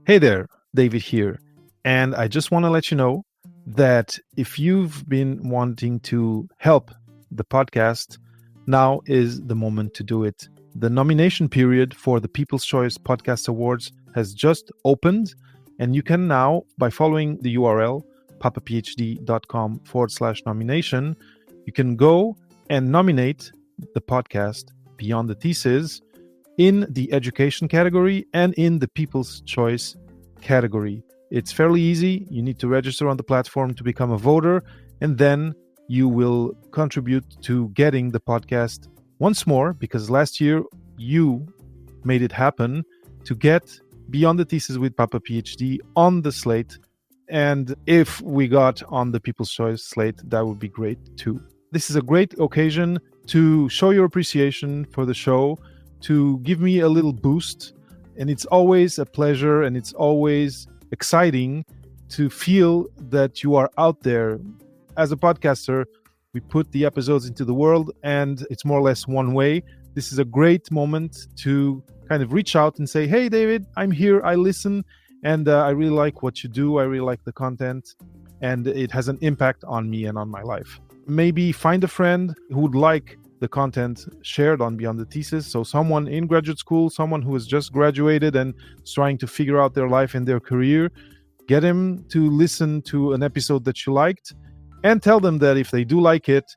Hey there, David here. And I just want to let you know that if you've been wanting to help the podcast, now is the moment to do it. The nomination period for the People's Choice Podcast Awards has just opened, and you can now, by following the URL, papaphd.com/nomination, you can go and nominate the podcast Beyond the Thesis in the education category and in the People's Choice category. It's fairly easy. You need to register on the platform to become a voter, and then you will contribute to getting the podcast once more, because last year you made it happen to get Beyond the Thesis with Papa PhD on the slate. And if we got on the People's Choice slate, that would be great too. This is a great occasion to show your appreciation for the show, to give me a little boost. And it's always a pleasure and it's always exciting to feel that you are out there. As a podcaster, we put the episodes into the world and it's more or less one way. This is a great moment to kind of reach out and say, hey, David, I'm here, I listen, and I really like what you do. I really like the content, and it has an impact on me and on my life. Maybe find a friend who would like the content shared on Beyond the Thesis. So someone in graduate school, someone who has just graduated and is trying to figure out their life and their career, get him to listen to an episode that you liked and tell them that if they do like it,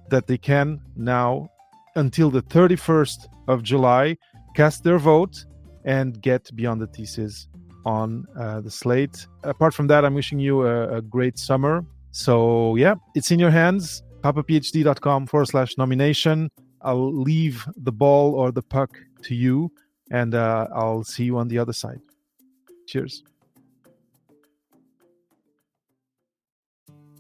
that they can now, until the 31st of July, cast their vote and get Beyond the Thesis on the slate. Apart from that, I'm wishing you a great summer. So yeah, it's in your hands. papaphd.com/nomination. I'll leave the ball or the puck to you, and I'll see you on the other side. Cheers.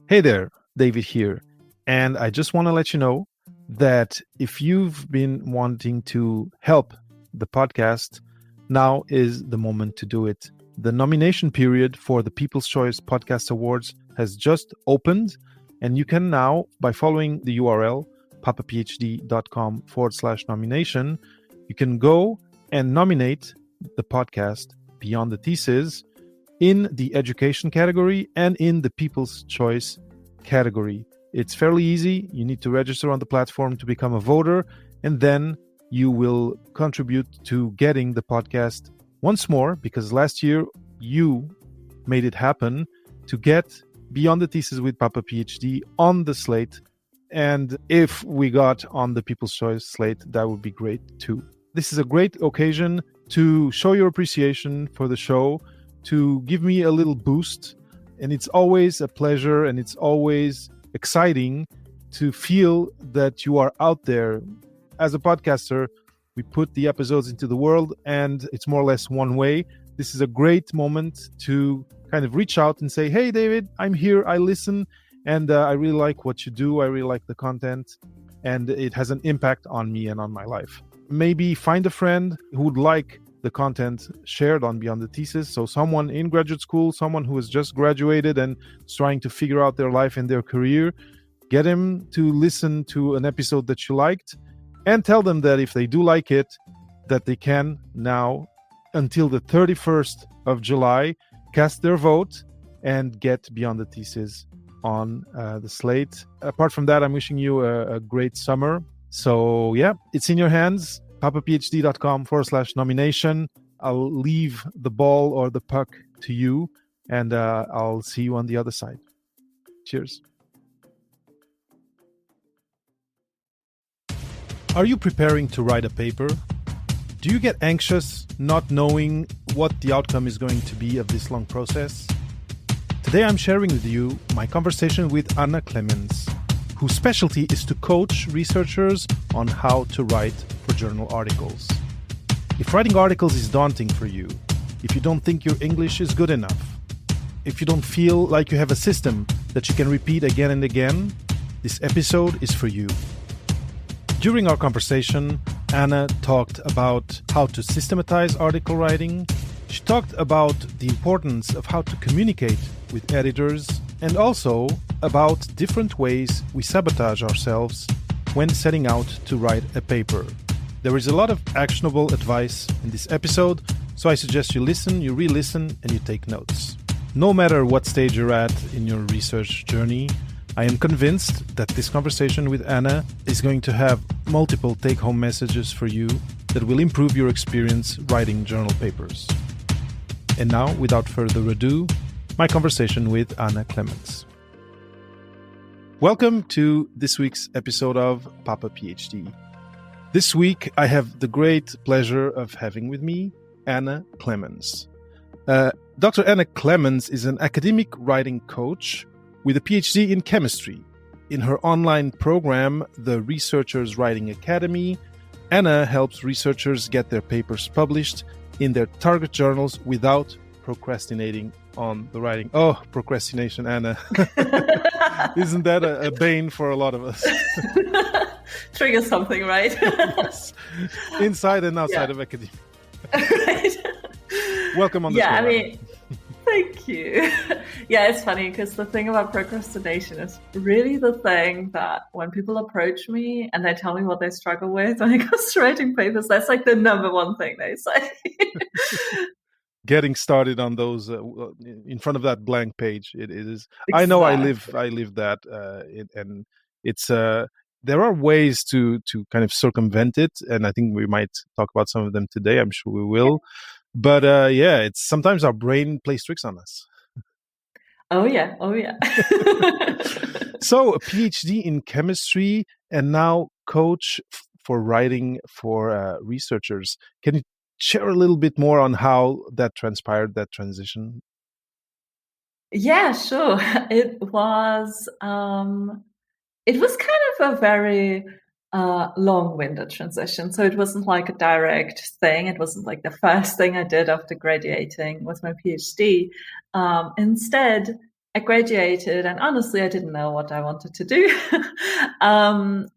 Hey there, David here. And I just want to let you know that if you've been wanting to help the podcast, now is the moment to do it. The nomination period for the People's Choice Podcast Awards has just opened, and you can now, by following the URL, papaphd.com/nomination, you can go and nominate the podcast Beyond the Thesis in the education category and in the People's Choice category. It's fairly easy. You need to register on the platform to become a voter, and then you will contribute to getting the podcast once more, because last year you made it happen to get Beyond the Thesis with Papa PhD on the slate. And if we got on the People's Choice slate, that would be great too. This is a great occasion to show your appreciation for the show, to give me a little boost. And it's always a pleasure and it's always exciting to feel that you are out there. As a podcaster, we put the episodes into the world and it's more or less one way. This is a great moment to kind of reach out and say, hey, David, I'm here, I listen, and I really like what you do. I really like the content, and it has an impact on me and on my life. Maybe find a friend who would like the content shared on Beyond the Thesis. So someone in graduate school, someone who has just graduated and is trying to figure out their life and their career, get him to listen to an episode that you liked and tell them that if they do like it, that they can now, until the 31st of July, cast their vote and get Beyond the Thesis on the slate. Apart from that, I'm wishing you a great summer. So yeah, it's in your hands. papaphd.com/nomination. I'll leave the ball or the puck to you, and I'll see you on the other side. Cheers. Are you preparing to write a paper? Do you get anxious not knowing what the outcome is going to be of this long process? Today I'm sharing with you my conversation with Anna Clemens, whose specialty is to coach researchers on how to write for journal articles. If writing articles is daunting for you, if you don't think your English is good enough, if you don't feel like you have a system that you can repeat again and again, this episode is for you. During our conversation, Anna talked about how to systematize article writing. She talked about the importance of how to communicate with editors, and also about different ways we sabotage ourselves when setting out to write a paper. There is a lot of actionable advice in this episode, So I suggest you listen, you re-listen, and you take notes. No matter what stage you're at in your research journey, I am convinced that this conversation with Anna is going to have multiple take-home messages for you that will improve your experience writing journal papers. And now, without further ado, my conversation with Anna Clemens. Welcome to this week's episode of Papa PhD. This week, I have the great pleasure of having with me Anna Clemens. Dr. Anna Clemens is an academic writing coach with a PhD in chemistry. In her online program, the Researchers Writing Academy, Anna helps researchers get their papers published in their target journals without procrastinating on the writing. Oh, procrastination, Anna. Isn't that a bane for a lot of us? Trigger something, right? Yes. Inside and outside of academia. Right. Welcome on the show. Thank you. Yeah, it's funny because the thing about procrastination is really the thing that when people approach me and they tell me what they struggle with when it comes to writing papers, that's like the number one thing they say. Getting started on those in front of that blank page, it is. Exactly. I know I live that, and it's there are ways to kind of circumvent it, and I think we might talk about some of them today. I'm sure we will. Yeah. But it's sometimes our brain plays tricks on us. Oh yeah. So a PhD in chemistry and now coach for writing for researchers. Can you share a little bit more on how that transpired, that transition? Yeah, sure. It was kind of a very long-winded transition. So it wasn't like a direct thing. It wasn't like the first thing I did after graduating with my PhD. Instead, I graduated, and honestly, I didn't know what I wanted to do. And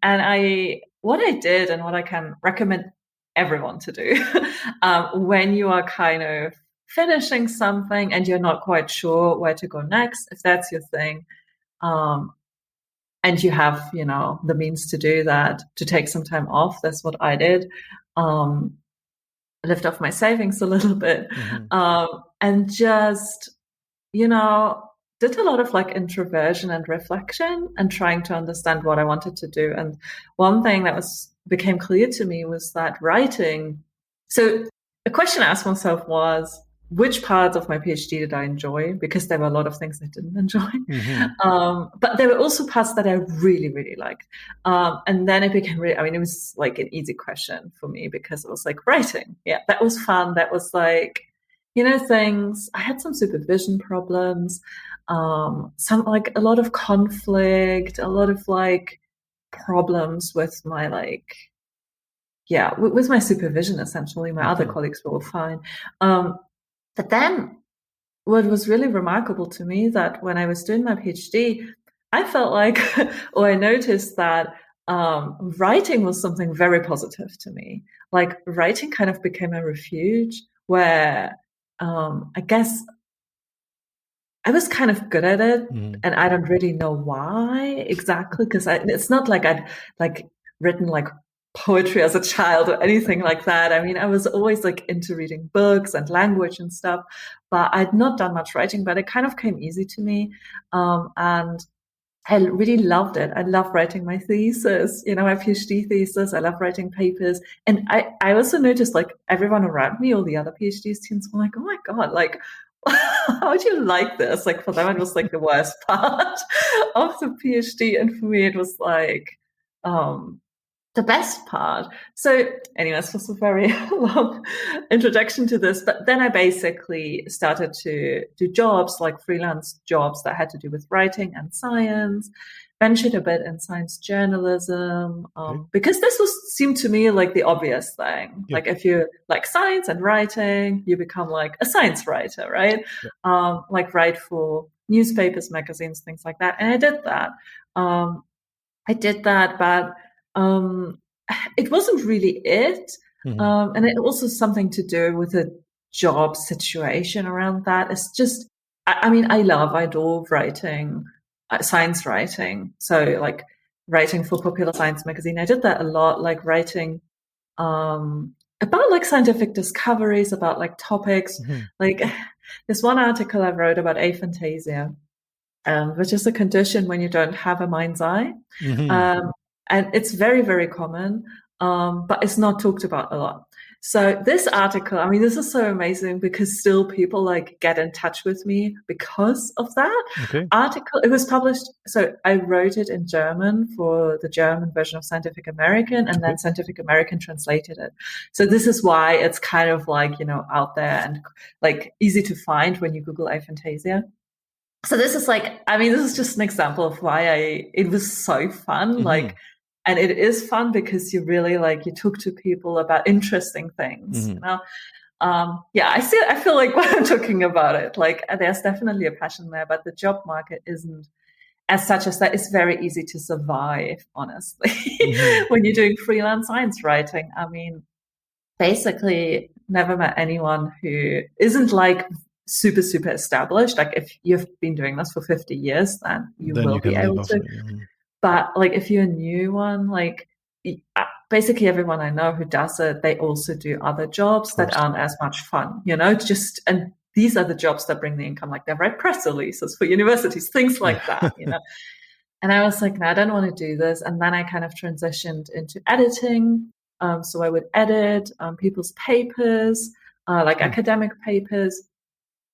what I did, and what I can recommend everyone to do, when you are kind of finishing something and you're not quite sure where to go next, if that's your thing, and you have, the means to do that, to take some time off. That's what I did. Lift off my savings a little bit, and just, did a lot of like introversion and reflection and trying to understand what I wanted to do. And one thing that became clear to me was that writing. So the question I asked myself was, which parts of my PhD did I enjoy? Because there were a lot of things I didn't enjoy. But there were also parts that I really, really liked. And then it became it was like an easy question for me because it was like writing. Yeah, that was fun. That was like, things. I had some supervision problems, some like a lot of conflict, a lot of like problems with my with my supervision, essentially. My other colleagues were all fine. But then what was really remarkable to me that when I was doing my PhD, I felt like, or I noticed that writing was something very positive to me. Like writing kind of became a refuge where I guess I was kind of good at it, and I don't really know why exactly, because it's not like I'd like written like poetry as a child or anything like that. I mean, I was always like into reading books and language and stuff, but I'd not done much writing, but it kind of came easy to me. And I really loved it. I love writing my thesis, my PhD thesis. I love writing papers. And I also noticed like everyone around me, all the other PhD students were like, oh my God, like, how do you like this? Like for them, it was like the worst part of the PhD. And for me, it was like, the best part. So anyways, this was a very long introduction to this, but then I basically started to do jobs, like freelance jobs that had to do with writing and science, ventured a bit in science journalism, because this seemed to me like the obvious thing. Yeah. Like if you like science and writing, you become like a science writer, right? Yeah. Like write for newspapers, magazines, things like that. And I did that. But it wasn't really it. And it also something to do with the job situation around that. It's just, I adore writing, science writing. So like writing for Popular Science magazine. I did that a lot, like writing a about like scientific discoveries, about like topics. Mm-hmm. Like there's one article I wrote about aphantasia, which is a condition when you don't have a mind's eye. Mm-hmm. Um, and it's very, very common, but it's not talked about a lot. So this article, I mean, this is so amazing because still people like get in touch with me because of that Okay. article. It was published. So I wrote it in German for the German version of Scientific American, and then Scientific American translated it. So this is why it's kind of like, out there and like easy to find when you Google aphantasia. So this is like, I mean, this is just an example of why it was so fun. Mm-hmm. Like, and it is fun because you really like, you talk to people about interesting things, Mm-hmm. Yeah, I feel like when I'm talking about it, like there's definitely a passion there, but the job market isn't as such as that. It's very easy to survive, honestly, Mm-hmm. when you're doing freelance science writing. I mean, basically never met anyone who isn't like super, super established. Like if you've been doing this for 50 years, then you Then will you be can leave able to. after. Mm-hmm. But like if you're a new one, like basically everyone I know who does it, they also do other Of jobs that course. aren't as much fun, and these are the jobs that bring the income. Like they write press releases for universities, things like that. And I was like, no, I don't want to do this. And then I kind of transitioned into editing. So I would edit people's papers, like academic papers.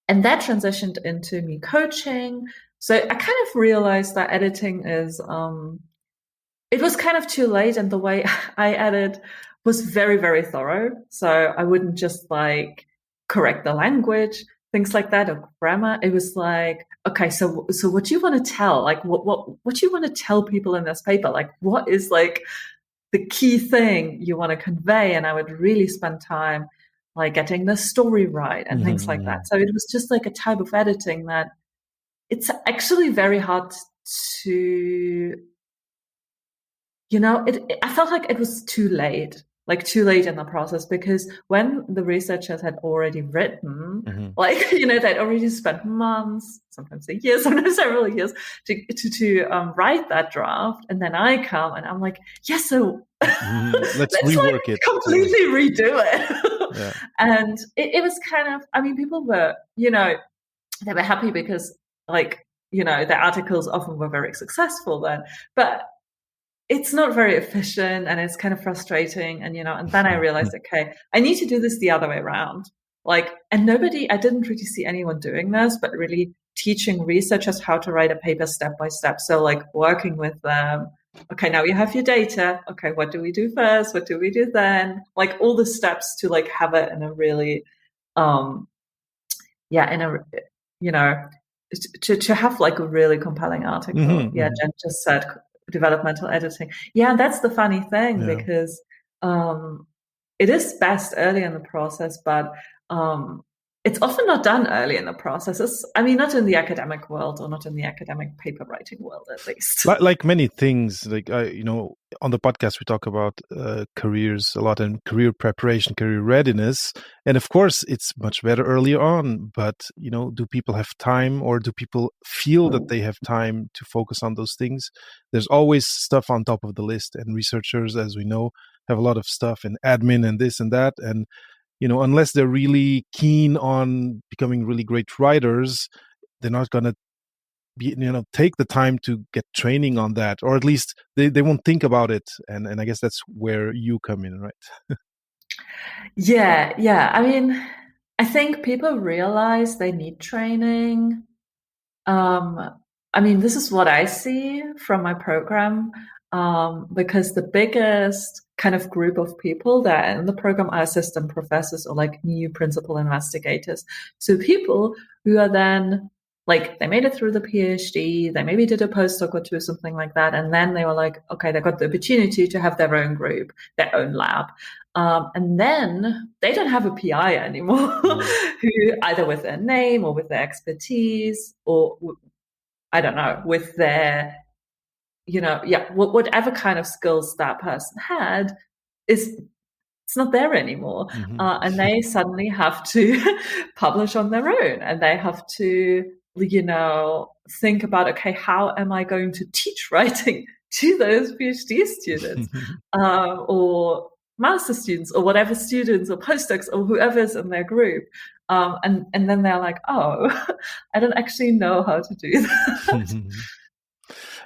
And that transitioned into me coaching. So I kind of realized that editing it was kind of too late. And the way I edit was very, very thorough. So I wouldn't just like correct the language, things like that, or grammar. It was like, okay, so what do you want to tell? Like what do you want to tell people in this paper? Like what is like the key thing you want to convey? And I would really spend time like getting the story right and things like Mm-hmm. that. So it was just like a type of editing that it's actually very hard to, I felt like it was too late, like too late in the process, because when the researchers had already written, Mm-hmm. like, they'd already spent months, sometimes a year, sometimes several years to write that draft. And then I come and I'm like, yes, so Mm-hmm. Let's let's like rework it. completely redo it. Yeah. And it was kind of, I mean, people were, they were happy because like, the articles often were very successful then, but it's not very efficient and it's kind of frustrating. And then I realized, okay, I need to do this the other way around. Like, and I didn't really see anyone doing this, but really teaching researchers how to write a paper step by step. So like working with them. Okay, now you have your data. Okay, what do we do first? What do we do then? Like all the steps to like have it in a really, in a, you know, to have like a really compelling article. Mm-hmm. Yeah, Mm-hmm. Jen just said developmental editing. Yeah, that's the funny thing Yeah. because it is best early in the process, but it's often not done early in the process. I mean, not in the academic world or not in the academic paper writing world, at least. Like many things, like on the podcast we talk about careers a lot and career preparation, career readiness, and of course it's much better earlier on. But do people have time, or do people feel that they have time to focus on those things? There's always stuff on top of the list, and researchers, as we know, have a lot of stuff and admin and this and that, and unless they're really keen on becoming really great writers, they're not going to take the time to get training on that, or at least they won't think about it. And I guess that's where you come in, right? Yeah. I mean, I think people realize they need training. I mean, this is what I see from my program, because the biggest kind of group of people that are in the program are assistant professors or like new principal investigators. So people who are then like, they made it through the PhD, they maybe did a postdoc or two, something like that. And then they were like, okay, they got the opportunity to have their own group, their own lab. And then they don't have a PI anymore, who either with their name or with their expertise or I don't know, with their, whatever kind of skills that person had it's not there anymore. Mm-hmm. And they suddenly have to publish on their own and they have to, think about, okay, how am I going to teach writing to those PhD students? Or master students or whatever students or postdocs or whoever's in their group. And then they're like, oh, I don't actually know how to do that.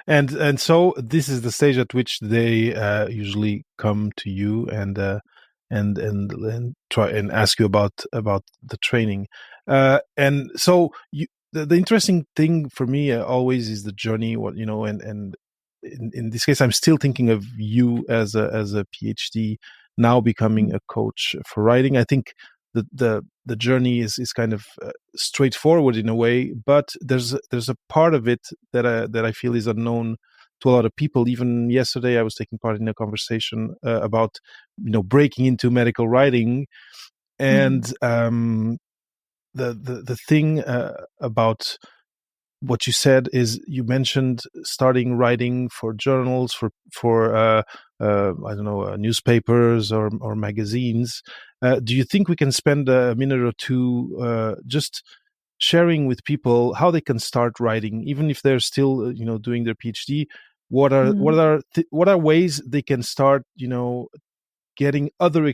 And so this is the stage at which they usually come to you and try and ask you about the training. And so the interesting thing for me always is the journey. What and in this case, I'm still thinking of you as a PhD now becoming a coach for writing. I think the journey is kind of straightforward in a way, but there's a part of it that I feel is unknown to a lot of people. Even yesterday, I was taking part in a conversation about breaking into medical writing, and the thing about what you said is you mentioned starting writing for journals, for I don't know, newspapers or magazines. Do you think we can spend a minute or two just sharing with people how they can start writing, even if they're still doing their PhD? What are ways they can start getting other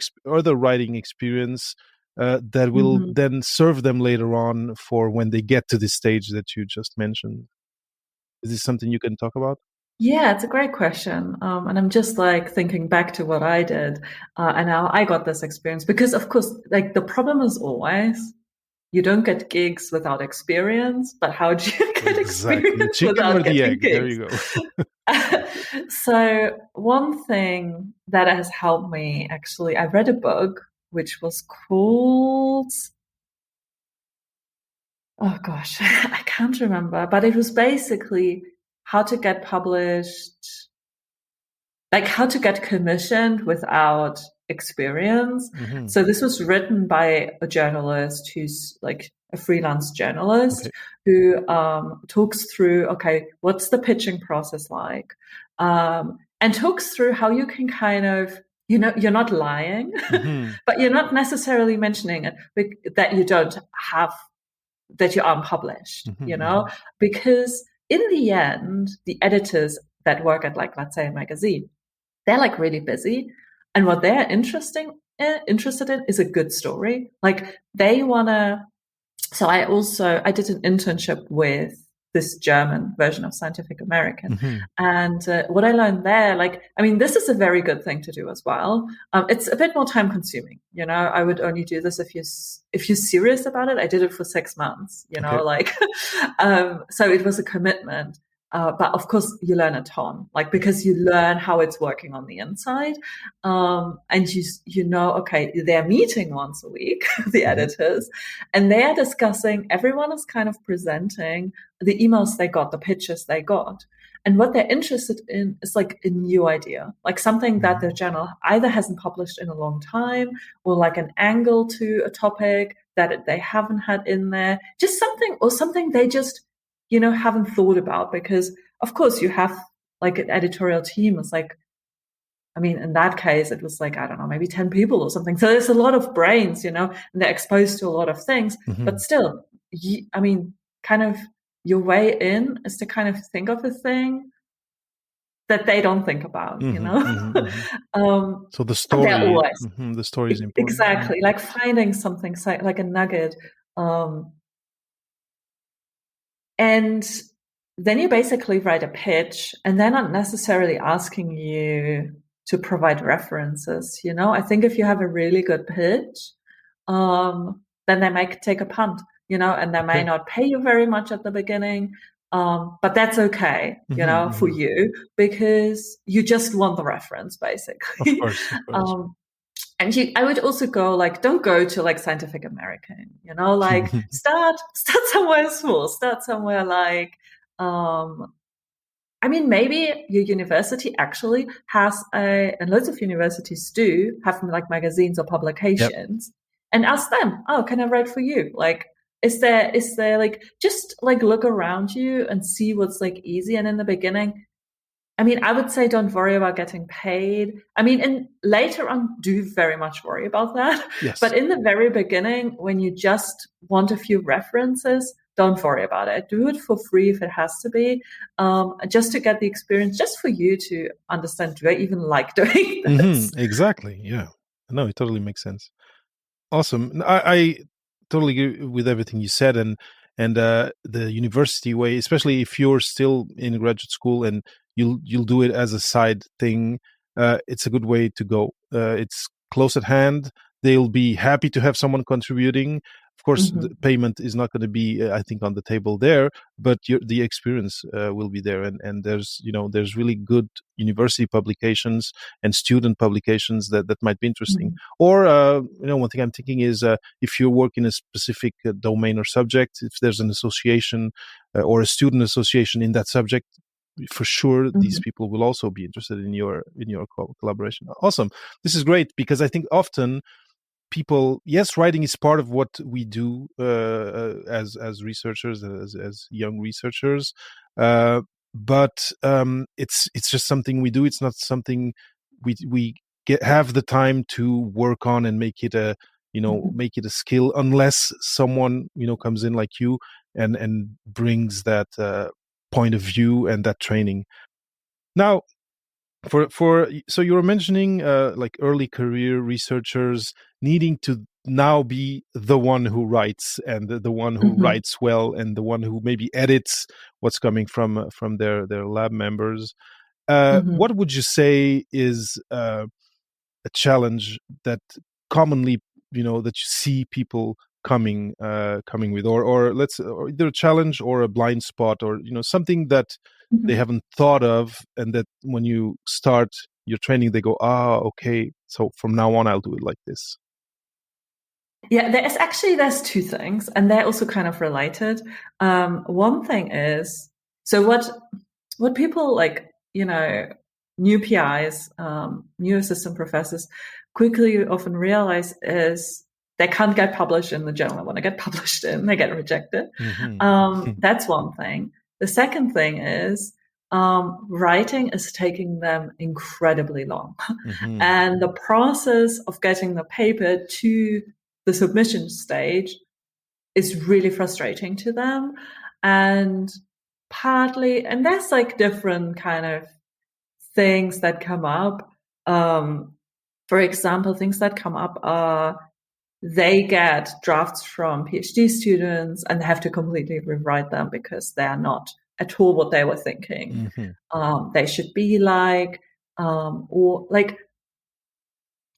writing experience that will then serve them later on for when they get to this stage that you just mentioned? Is this something you can talk about? Yeah, it's a great question. And I'm just like thinking back to what I did and how I got this experience. Because, of course, like the problem is always you don't get gigs without experience, but how do you get Exactly. The experience chicken or without the getting egg? There gigs? you go. So, one thing that has helped me actually, I read a book which was called, oh gosh, I can't remember, but it was basically how to get published, like how to get commissioned without experience. Mm-hmm. So this was written by a journalist who's like a freelance journalist Okay. who talks through, okay, what's the pitching process like? And talks through how you can kind of, you're not lying, Mm-hmm. but you're not necessarily mentioning it that you don't have, that you aren't published, Mm-hmm. because in the end, the editors that work at, like, let's say a magazine, they're like really busy, and what they're interested in is a good story. Like they want to. So I did an internship with this German version of Scientific American, Mm-hmm. and what I learned there, like, I mean, this is a very good thing to do as well. It's a bit more time consuming. I would only do this if you're serious about it. I did it for 6 months. Okay. Like, so it was a commitment. But of course, you learn a ton, like, because you learn how it's working on the inside, and okay, they're meeting once a week, the editors, and they are discussing. Everyone is kind of presenting the emails they got, the pitches they got, and what they're interested in is like a new idea, like something that the journal either hasn't published in a long time, or like an angle to a topic that they haven't had in there, just something they just haven't thought about. Because of course you have like an editorial team. It's like, I mean, in that case, it was like, I don't know, maybe 10 people or something. So there's a lot of brains, and they're exposed to a lot of things. Mm-hmm. But still, I mean, kind of your way in is to kind of think of a thing that they don't think about, So the they're story, always, the story is important. exactly, like finding something like a nugget. And then you basically write a pitch, and they're not necessarily asking you to provide references. I think if you have a really good pitch, then they might take a punt, and they may not pay you very much at the beginning. But that's okay, for you, because you just want the reference, basically. Of course, of course. And I would also go, like, don't go to like Scientific American, like start somewhere small, start somewhere like, I mean, maybe your university actually has and loads of universities do have like magazines or publications, and ask them, oh, can I write for you? Like, is there like, just like look around you and see what's like easy. And in the beginning, I mean, I would say don't worry about getting paid. I mean, and later on, do very much worry about that. Yes. But in the very beginning, when you just want a few references, don't worry about it. Do it for free if it has to be, just to get the experience, just for you to understand, do I even like doing this? Exactly. Yeah. No, it totally makes sense. Awesome. I totally agree with everything you said, and the university way, especially if you're still in graduate school and you'll do it as a side thing. It's a good way to go. It's close at hand. They'll be happy to have someone contributing. Of course, the payment is not going to be, I think, on the table there, but the experience will be there. And there's really good university publications and student publications that might be interesting. Or one thing I'm thinking is if you work in a specific domain or subject, if there's an association or a student association in that subject, for sure these people will also be interested in your collaboration. Awesome. This is great, because I think often people, yes, writing is part of what we do as researchers, as young researchers, but it's just something we do. It's not something we have the time to work on and make it a make it a skill, unless someone comes in like you and brings that point of view and that training. Now, so you were mentioning like early career researchers needing to now be the one who writes, and the one who writes well, and the one who maybe edits what's coming from their lab members. What would you say is a challenge that commonly that you see people coming with, or either a challenge or a blind spot, or something that they haven't thought of, and that when you start your training they go, okay, so from now on I'll do it like this? Yeah, there's two things, and they're also kind of related. One thing is, so what people like, new PIs, new assistant professors quickly often realize is they can't get published in the journal they want to get published in. They get rejected. That's one thing. The second thing is writing is taking them incredibly long. And the process of getting the paper to the submission stage is really frustrating to them. And there's like different kind of things that come up. For example, things that come up are they get drafts from PhD students and they have to completely rewrite them because they're not at all what they were thinking they should be like, or like,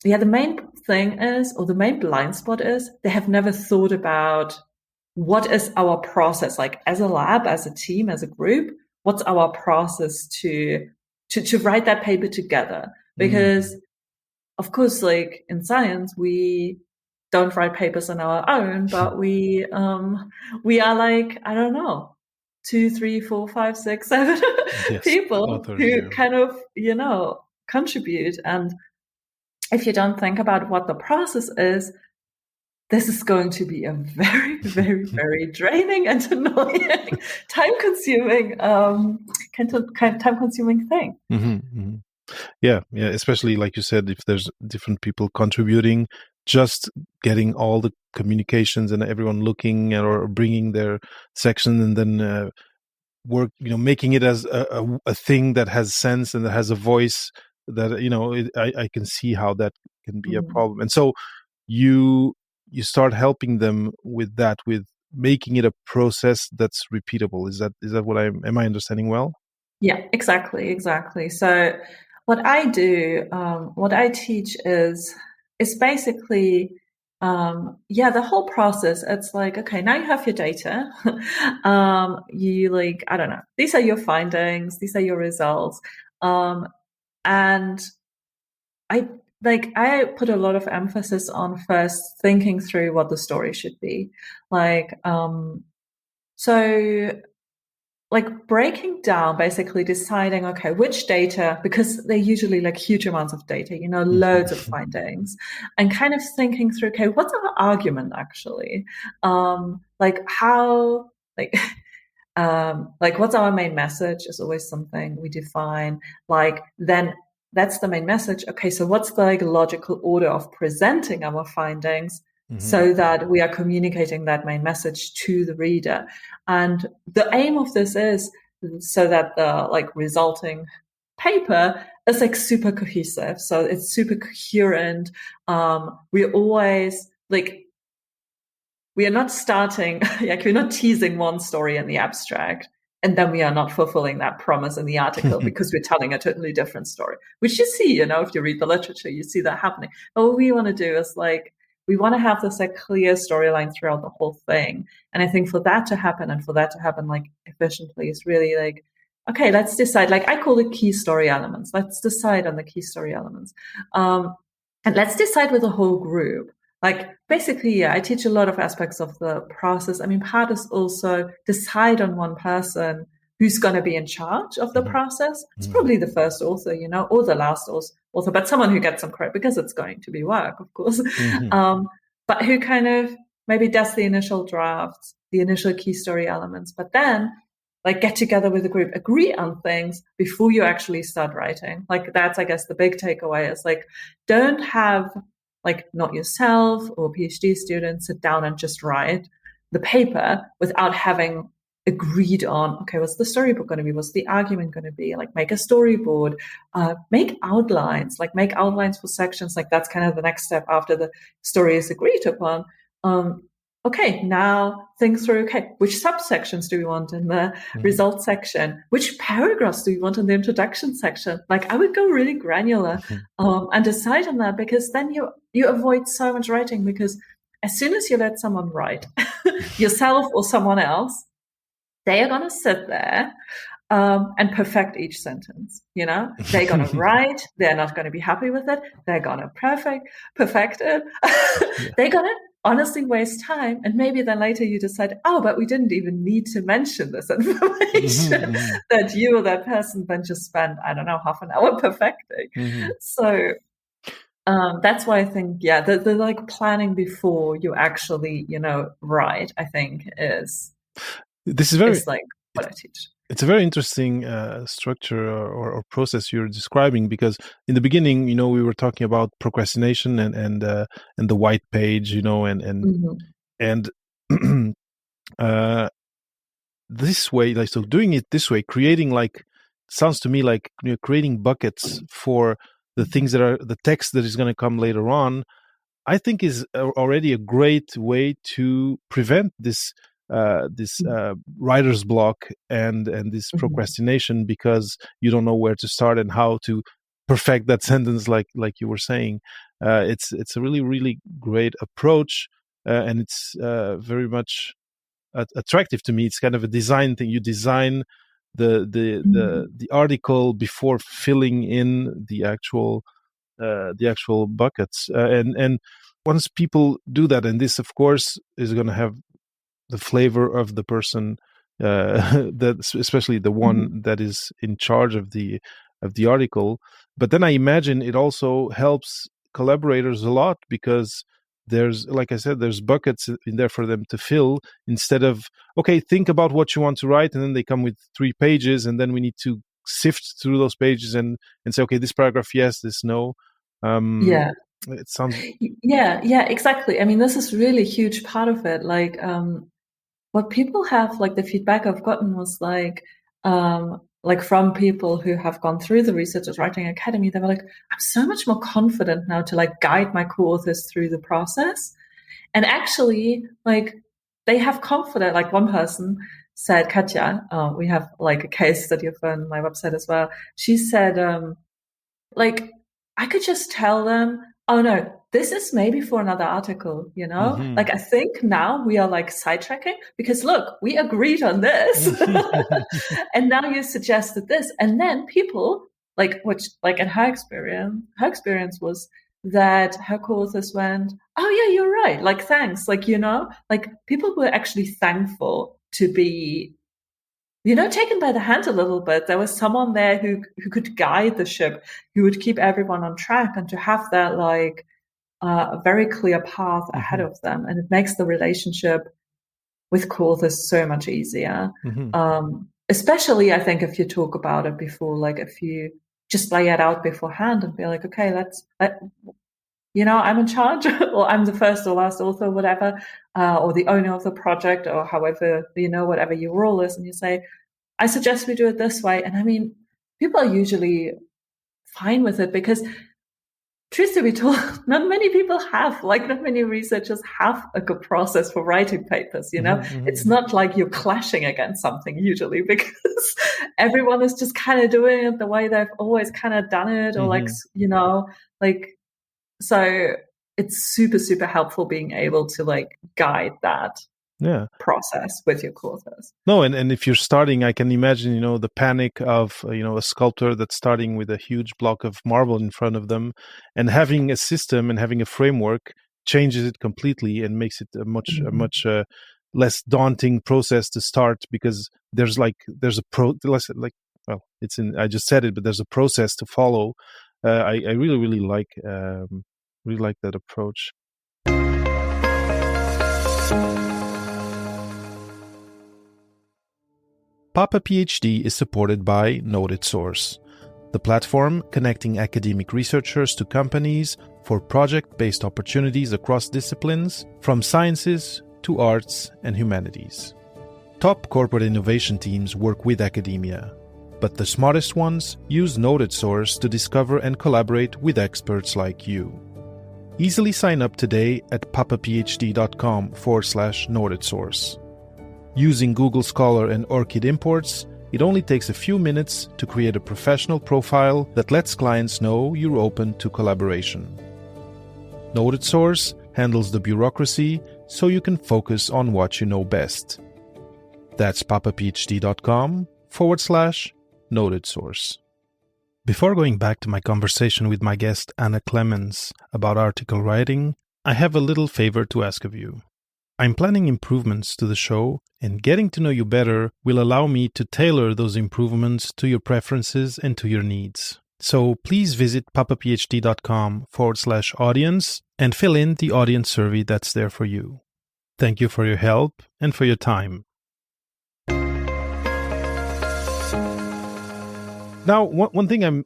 yeah, the main thing is, or the main blind spot is, they have never thought about what is our process, like as a lab, as a team, as a group, what's our process to write that paper together? Because of course, like in science, we don't write papers on our own, but we are like, I don't know, 2, 3, 4, 5, 6, 7 people authors, who kind of, contribute. And if you don't think about what the process is, this is going to be a very, very, very draining and annoying, time-consuming, time-consuming thing. Yeah, especially like you said, if there's different people contributing, just getting all the communications and everyone looking or bringing their section, and then making it as a thing that has sense and that has a voice, that I can see how that can be a problem. And so you start helping them with that, with making it a process that's repeatable. Is that what am I understanding well? Yeah, exactly. So what I do, what I teach is basically, the whole process. It's like, okay, now you have your data. You like, I don't know, these are your findings, these are your results. And I put a lot of emphasis on first thinking through what the story should be. So like breaking down, basically deciding, okay, which data, because they're usually like huge amounts of data, loads of findings, and kind of thinking through, okay, what's our argument actually? What's our main message is always something we define. Then that's the main message. Okay, so what's the logical order of presenting our findings? so that we are communicating that main message to the reader. And the aim of this is so that the like resulting paper is like super cohesive. So it's super coherent. We're always like, we are not starting, like we're not teasing one story in the abstract, and then we are not fulfilling that promise in the article because we're telling a totally different story, which you see, if you read the literature, you see that happening. But what we want to do is like, we want to have this like clear storyline throughout the whole thing. And I think for that to happen and for that to happen like efficiently is really like, okay, let's decide, like I call it key story elements. Let's decide on the key story elements. And let's decide with the whole group. Like basically, yeah, I teach a lot of aspects of the process. I mean, part is also decide on one person who's going to be in charge of the process. It's probably the first author, or the last author, but someone who gets some credit because it's going to be work, of course. But who kind of maybe does the initial drafts, the initial key story elements, but then like get together with a group, agree on things before you actually start writing. Like that's, I guess, the big takeaway is like, don't have like not yourself or PhD students sit down and just write the paper without having agreed on, okay, what's the storybook going to be? What's the argument going to be? Like make a storyboard, make outlines for sections. Like that's kind of the next step after the story is agreed upon. Okay, now think through, okay, which subsections do we want in the results section? Which paragraphs do we want in the introduction section? Like I would go really granular and decide on that, because then you avoid so much writing, because as soon as you let someone write, yourself or someone else, they are going to sit there and perfect each sentence. They're going to write. They're not going to be happy with it. They're going to perfect it. They're going to honestly waste time. And maybe then later you decide, oh, but we didn't even need to mention this information that you or that person then just spent, I don't know, half an hour perfecting. So that's why I think, yeah, the like planning before you actually, write, I think is like what I teach. It's a very interesting structure or process you're describing, because in the beginning, we were talking about procrastination and the white page, and this way, like, so doing it this way, creating like, sounds to me like creating buckets for the things that are the text that is going to come later on, I think is already a great way to prevent this writer's block and this procrastination, because you don't know where to start and how to perfect that sentence, like you were saying. It's a really, really great approach, and it's very much attractive to me. It's kind of a design thing. You design the article before filling in the actual buckets, and once people do that, and this of course is going to have the flavor of the person, that especially the one that is in charge of the article. But then I imagine it also helps collaborators a lot, because there's, like I said, there's buckets in there for them to fill, instead of, okay, think about what you want to write, and then they come with 3 pages, and then we need to sift through those pages and say, okay, this paragraph yes, this no. It sounds, yeah, exactly. I mean, this is really a huge part of it. Like what people have, like the feedback I've gotten was like from people who have gone through the Researchers Writing Academy, they were like, I'm so much more confident now to like guide my co-authors through the process. And actually, like they have confidence. Like one person said, Katja, we have like a case study of her on my website as well. She said, like, I could just tell them, oh no, this is maybe for another article, Like I think now we are like sidetracking because look, we agreed on this. And now you suggested this. And then people in her experience was that her co-authors went, oh yeah, you're right. Like, thanks. Like, like people were actually thankful to be taken by the hand a little bit. There was someone there who could guide the ship, who would keep everyone on track, and to have that like a very clear path ahead of them. And it makes the relationship with co-authors so much easier. Especially, I think, if you talk about it before, like if you just lay it out beforehand and be like, okay, I'm in charge, or I'm the first or last author, whatever, or the owner of the project, or however, whatever your role is, and you say, I suggest we do it this way. And I mean, people are usually fine with it because, truth to be told, not many people have, not many researchers have a good process for writing papers, It's not like you're clashing against something usually because everyone is just kind of doing it the way they've always kind of done it, or so it's super, super helpful being able to guide that process with your co-authors. No, and if you're starting, I can imagine, the panic of, a sculptor that's starting with a huge block of marble in front of them, and having a system and having a framework changes it completely and makes it a much less daunting process to start, because there's I just said it, but there's a process to follow. I really, really like that approach. Papa PhD is supported by Noted Source, the platform connecting academic researchers to companies for project-based opportunities across disciplines, from sciences to arts and humanities. Top corporate innovation teams work with academia, but the smartest ones use Noted Source to discover and collaborate with experts like you. Easily sign up today at papaphd.com/Noted Source. Using Google Scholar and ORCID imports, it only takes a few minutes to create a professional profile that lets clients know you're open to collaboration. Noted Source handles the bureaucracy so you can focus on what you know best. That's papaphd.com/Noted Source. Before going back to my conversation with my guest Anna Clemens about article writing, I have a little favor to ask of you. I'm planning improvements to the show, and getting to know you better will allow me to tailor those improvements to your preferences and to your needs. So please visit papaphd.com/audience and fill in the audience survey that's there for you. Thank you for your help and for your time. Now, one thing I'm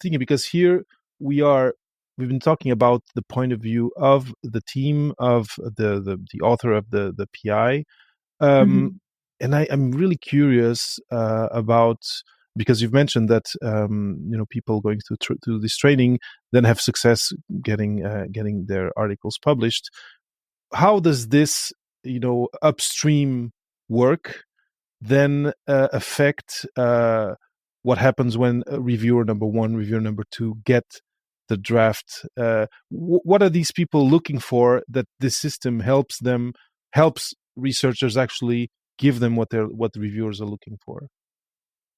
thinking, because here we've been talking about the point of view of the team, of the author, of the PI, and I'm really curious about, because you've mentioned that people going through this training then have success getting their articles published. How does this upstream work then affect what happens when reviewer number 1, reviewer number 2 get the draft? What are these people looking for that this system helps researchers actually give them what the reviewers are looking for?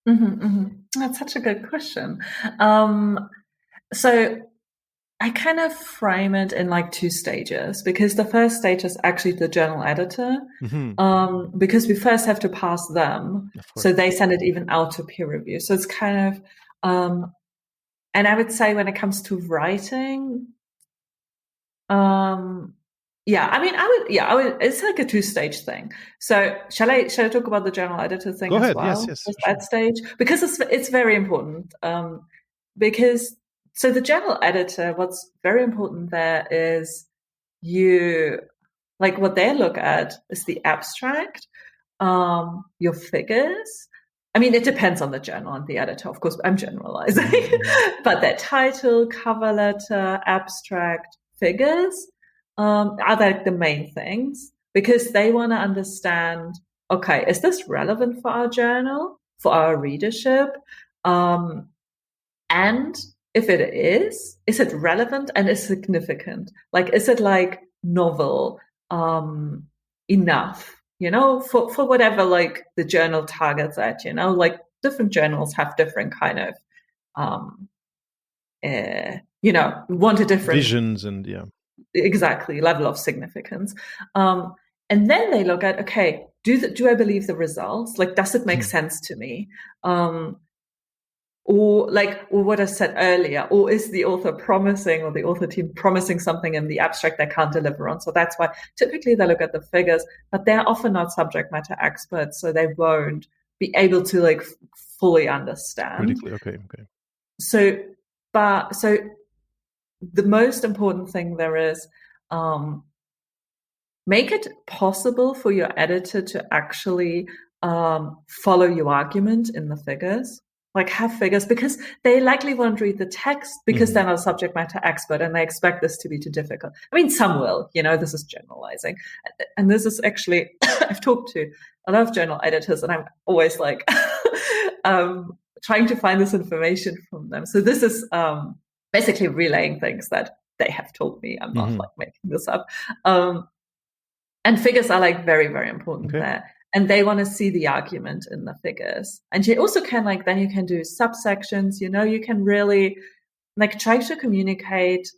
That's such a good question. So I kind of frame it in 2 stages, because the first stage is actually the journal editor, because we first have to pass them, so they send it even out to peer review. So it's kind of, and I would say when it comes to writing, it's like a 2-stage thing. So shall I talk about the journal editor thing as well? Yes, that stage, because it's very important. So the journal editor, what's very important there is what they look at is the abstract, your figures. I mean, it depends on the journal and the editor, of course, I'm generalizing, but their title, cover letter, abstract, figures are the main things, because they want to understand, okay, is this relevant for our journal, for our readership? And if it is it relevant and is significant? Is it novel enough, for whatever the journal targets at, different journals have different kind of want a different visions and exactly level of significance. And then they look at, okay, do I believe the results? Does it make sense to me? Or what I said earlier, or is the author promising, or the author team promising something in the abstract they can't deliver on? So that's why typically they look at the figures, but they're often not subject matter experts, so they won't be able to fully understand. Critically, okay. So the most important thing there is, make it possible for your editor to actually follow your argument in the figures. Like have figures, because they likely won't read the text because they're not a subject matter expert and they expect this to be too difficult. I mean, some will, this is generalizing. And this is actually, I've talked to a lot of journal editors and I'm always like trying to find this information from them. So this is basically relaying things that they have told me. I'm not like making this up. And figures are like very, very important there. And they want to see the argument in the figures. And you also can then you can do subsections, you can really try to communicate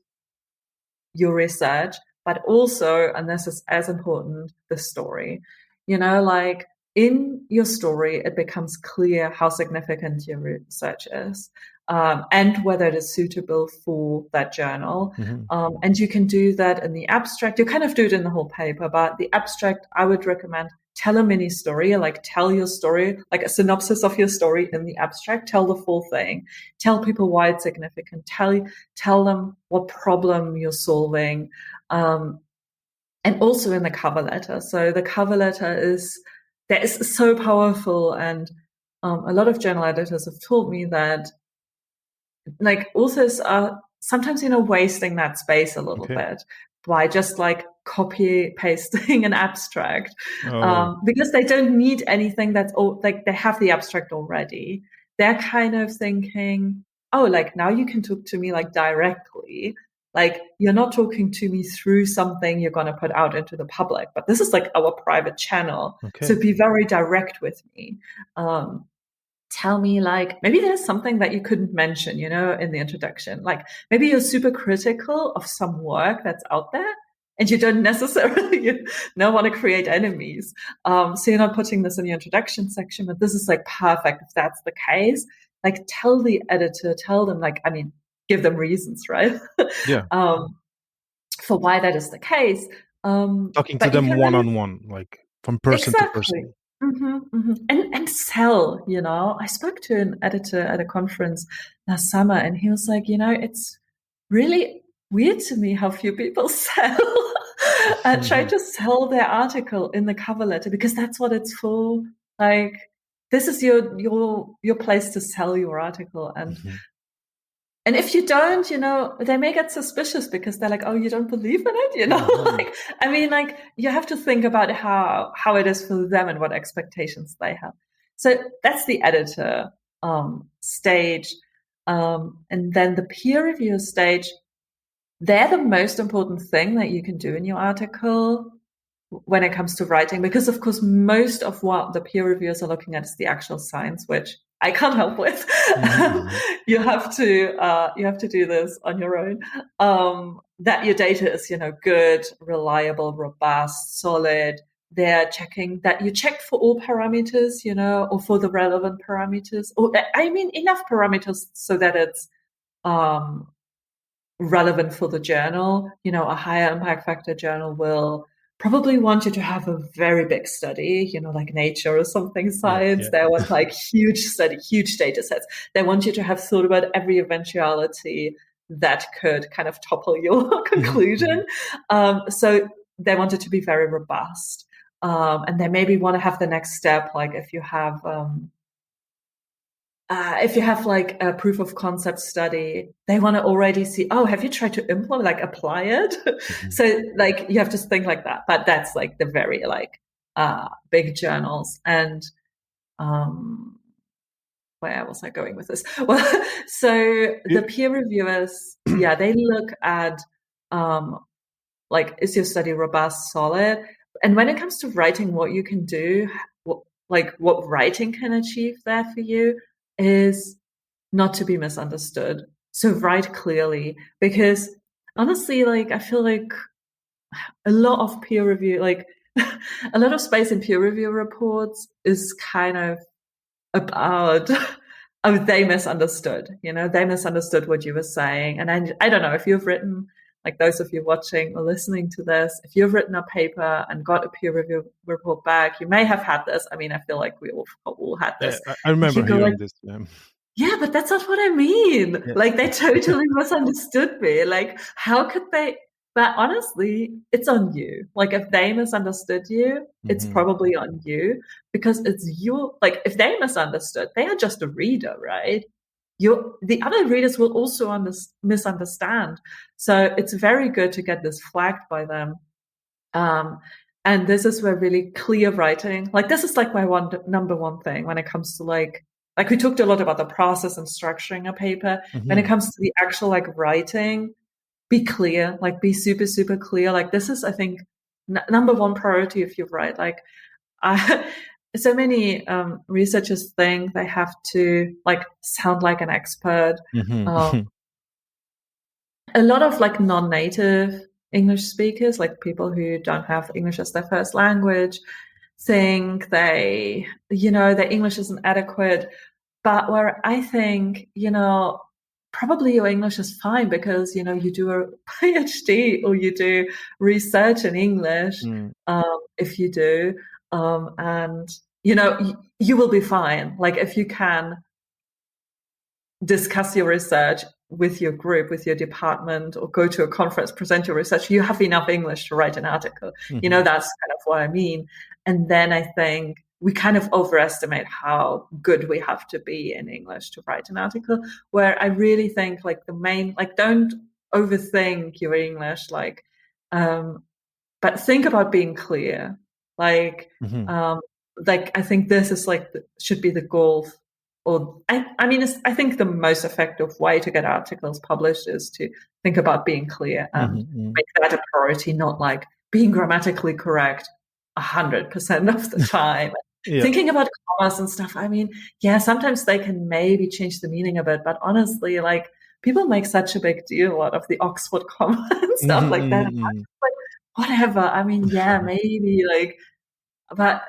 your research, but also, and this is as important, the story. In your story, it becomes clear how significant your research is. And whether it is suitable for that journal. And you can do that in the abstract. You kind of do it in the whole paper, but the abstract, I would recommend tell a mini story, tell your story, like a synopsis of your story in the abstract, tell the full thing, tell people why it's significant, tell them what problem you're solving. And also in the cover letter. So the cover letter is so powerful. And a lot of journal editors have told me that authors are sometimes, wasting that space a little bit by just copy pasting an abstract because they don't need anything that's they have the abstract already. They're kind of thinking, oh, now you can talk to me directly. You're not talking to me through something you're going to put out into the public, but this is our private channel. So be very direct with me. Tell me maybe there's something that you couldn't mention, in the introduction. Maybe you're super critical of some work that's out there and you don't necessarily want to create enemies. So you're not putting this in your introduction section, but this is perfect. If that's the case, tell the editor, tell them give them reasons, right? Yeah. For why that is the case. Talking to them one-on-one, from person to person. And sell, I spoke to an editor at a conference last summer and he was like, it's really weird to me how few people sell try to sell their article in the cover letter, because that's what it's for. This is your place to sell your article. And if you don't, they may get suspicious because they're like, oh, you don't believe in it, you have to think about how it is for them and what expectations they have. So that's the editor stage. And then the peer reviewer stage, they're the most important thing that you can do in your article when it comes to writing, because of course, most of what the peer reviewers are looking at is the actual science, which I can't help with. You have to do this on your own. That your data is, good, reliable, robust, solid. They're checking that you checked for all parameters, or for the relevant parameters, or enough parameters so that it's relevant for the journal. A higher impact factor journal will probably want you to have a very big study, like Nature or something, Science. They want huge study, huge data sets. They want you to have thought about every eventuality that could kind of topple your conclusion. So they want it to be very robust. And they maybe want to have the next step, if you have a proof of concept study, they want to already see, oh, have you tried to implement, apply it? So you have to think like that. But that's the very big journals. And where was I going with this? Well, so the peer reviewers, they look at is your study robust, solid? And when it comes to writing, what you can do, what writing can achieve there for you, is not to be misunderstood. So write clearly, because honestly, I feel like a lot of peer review, a lot of space in peer review reports is kind of about, oh, they misunderstood, they misunderstood what you were saying. And I don't know if you've written, those of you watching or listening to this, if you've written a paper and got a peer review report back, you may have had this. I feel like we all had this. I remember hearing this. yeah, but that's not what I mean. Yeah. Like they totally misunderstood me. Like how could they? But honestly, it's on you. Like if they misunderstood you, it's Hmm. probably on you because it's your, like if they misunderstood, they are just a reader, right? The other readers will also misunderstand. So it's very good to get this flagged by them. Um, and this is where really clear writing, like this is like my number one thing when it comes to like we talked a lot about the process and structuring a paper. When it Hmm. comes to the actual like writing, be clear, like be super, super clear. Like this is, I think, number one priority if you write. Like I, so many researchers think they have to like sound like an expert. Um, Hmm. a lot of like non-native English speakers, like people who don't have English as their first language, think their English isn't adequate. But where I think, probably your English is fine because, you do a PhD or you do research in English, Mm. if you do, and, you will be fine. Like if you can discuss your research with your group, with your department, or go to a conference, present your research, you have enough English to write an article. Hmm. That's kind of what I mean. And then I think we kind of overestimate how good we have to be in English to write an article, where I really think like the main, like don't overthink your English, um, but think about being clear. Like, Hmm. um, I think this is should be the goal. Or I mean, I think the most effective way to get articles published is to think about being clear and Hmm. make that a priority, not like being grammatically correct 100% of the time. Yeah. Thinking about commas and stuff. I mean, yeah, sometimes they can maybe change the meaning a bit, but honestly, like people make such a big deal out of the Oxford comma and stuff like that. Hmm. Like, whatever. I mean, yeah, maybe but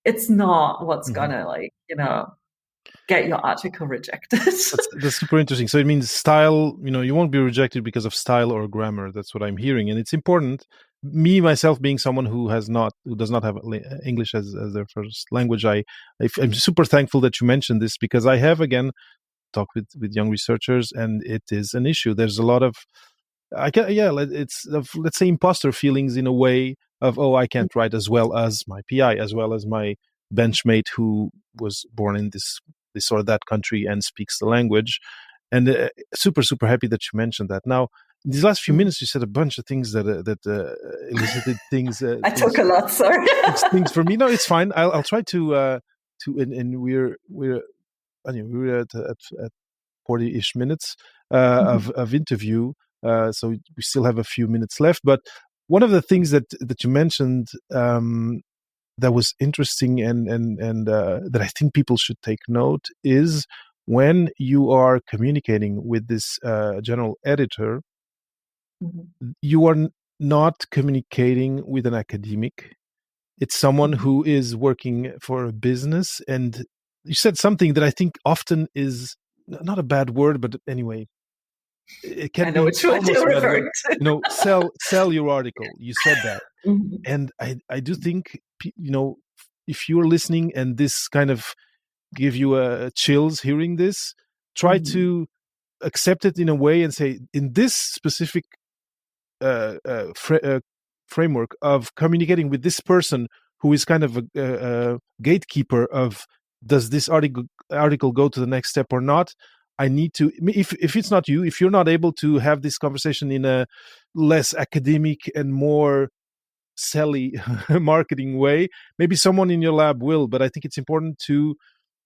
it's not what's Hmm. gonna get your article rejected. That's super interesting. So it means style, you won't be rejected because of style or grammar. That's what I'm hearing. And it's important. Me, myself, being someone who does not have English as their first language, I'm super thankful that you mentioned this because I have, again, talked with young researchers and it is an issue. There's a lot of, it's let's say imposter feelings in a way of, oh, I can't write as well as my PI, as well as my benchmate who was born in this or that country and speaks the language. And super, super happy that you mentioned that. Now, in these last few minutes, you said a bunch of things that elicited things, I took a lot, sorry. things for me. No, it's fine. I'll try and we're anyway, we're at 40-ish minutes of interview. So we still have a few minutes left. But one of the things that you mentioned that was interesting and that I think people should take note is when you are communicating with this general editor, you are not communicating with an academic. It's someone who is working for a business. And you said something that I think often is not a bad word, but anyway, it I can know be which one almost you're a bad word. referring to. Sell your article. You said that, and I do think if you're listening and this kind of give you a chills hearing this, try to accept it in a way and say, in this specific framework of communicating with this person who is kind of a gatekeeper of, does this article go to the next step or not? I need to, if it's not you, if you're not able to have this conversation in a less academic and more selly marketing way, maybe someone in your lab will. But I think it's important to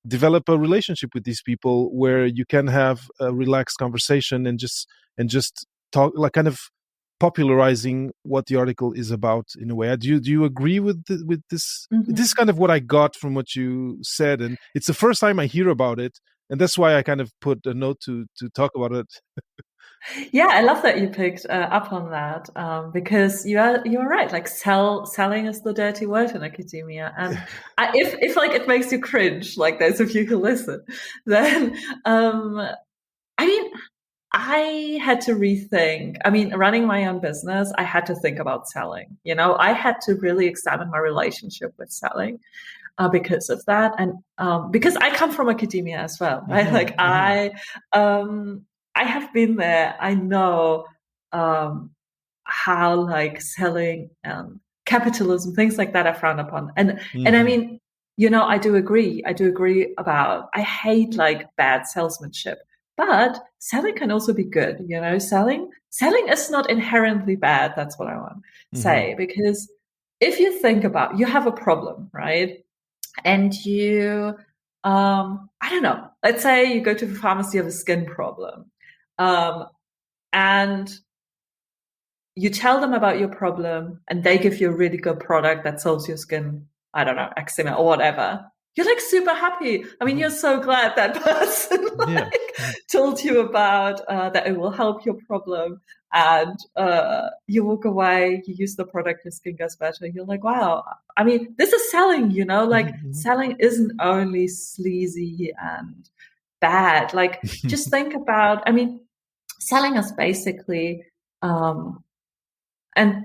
develop a relationship with these people where you can have a relaxed conversation and just talk, like kind of popularizing what the article is about in a way. Do you agree with this? This is kind of what I got from what you said, and it's the first time I hear about it, and that's why I kind of put a note to talk about it. Yeah, I love that you picked up on that because you're right. Like selling is the dirty word in academia, and if like it makes you cringe, like those of you who listen, then I mean, I had to rethink. I mean, running my own business, I had to think about selling. I had to really examine my relationship with selling. because of that. And because I come from academia as well, right? Like I have been there. I know how like selling, capitalism, things like that are frowned upon. And I mean, I do agree. I do agree about, I hate like bad salesmanship, but selling can also be good. Selling is not inherently bad. That's what I want to say. Because if you think about, you have a problem, right? And you, I don't know, let's say you go to the pharmacy, you have a skin problem. And you tell them about your problem and they give you a really good product that solves your skin, I don't know, eczema or whatever. You're like super happy. I mean, you're so glad that person told you about that it will help your problem. And you walk away, you use the product, your skin gets better. You're like, wow. I mean, this is selling, like selling isn't only sleazy and bad. Like, just think about, I mean, selling is basically, and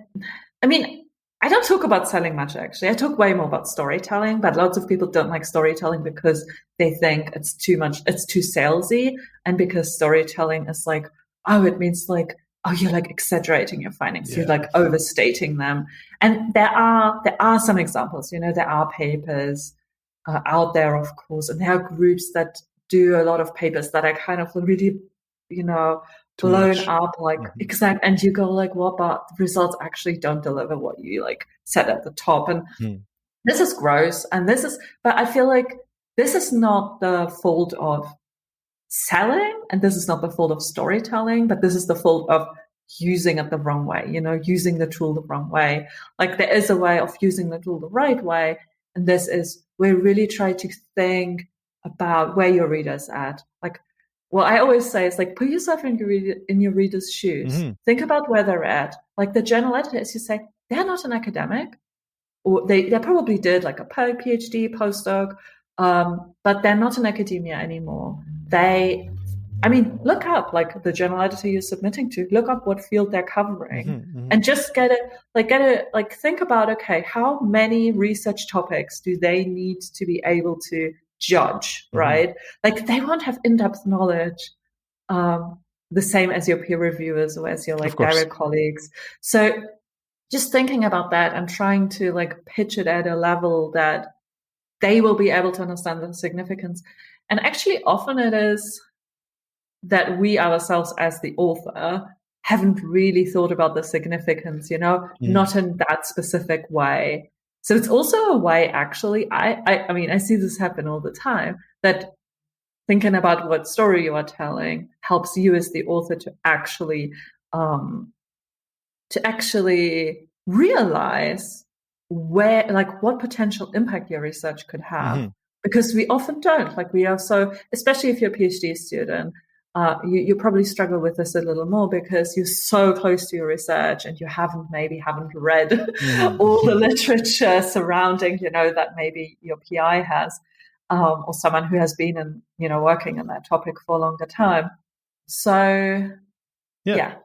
I mean, I don't talk about selling much actually. I talk way more about storytelling, but lots of people don't like storytelling because they think it's too much, it's too salesy. And because storytelling is like, oh, it means like, oh, you're like exaggerating your findings, you're like overstating them. And there are some examples, there are papers out there, of course, and there are groups that do a lot of papers that are kind of really, blown up, like exact, and you go like, well, but the results actually don't deliver what you like said at the top. And this is gross. And but I feel like this is not the fault of selling, and this is not the fault of storytelling, but this is the fault of using it the wrong way, using the tool the wrong way. Like there is a way of using the tool the right way. And this is, we really try to think about where your reader's at. Like, well, I always say it's like, put yourself in your reader's shoes. Think about where they're at. Like the journal editor, as you say, they're not an academic, or they probably did like a PhD, postdoc, but they're not in academia anymore. Look up like the journal editor you're submitting to, look up what field they're covering and just think about, okay, how many research topics do they need to be able to judge, right? Like they won't have in-depth knowledge, the same as your peer reviewers or as your like direct colleagues. So just thinking about that and trying to like pitch it at a level that they will be able to understand the significance. And actually often it is that we ourselves as the author haven't really thought about the significance, not in that specific way. So it's also a way, actually, I mean, I see this happen all the time, that thinking about what story you are telling helps you as the author to actually realize what potential impact your research could have. Because we often don't. Like we are so, especially if you're a PhD student, you probably struggle with this a little more because you're so close to your research and you haven't read all the literature surrounding, that maybe your PI has, or someone who has been working on that topic for a longer time. So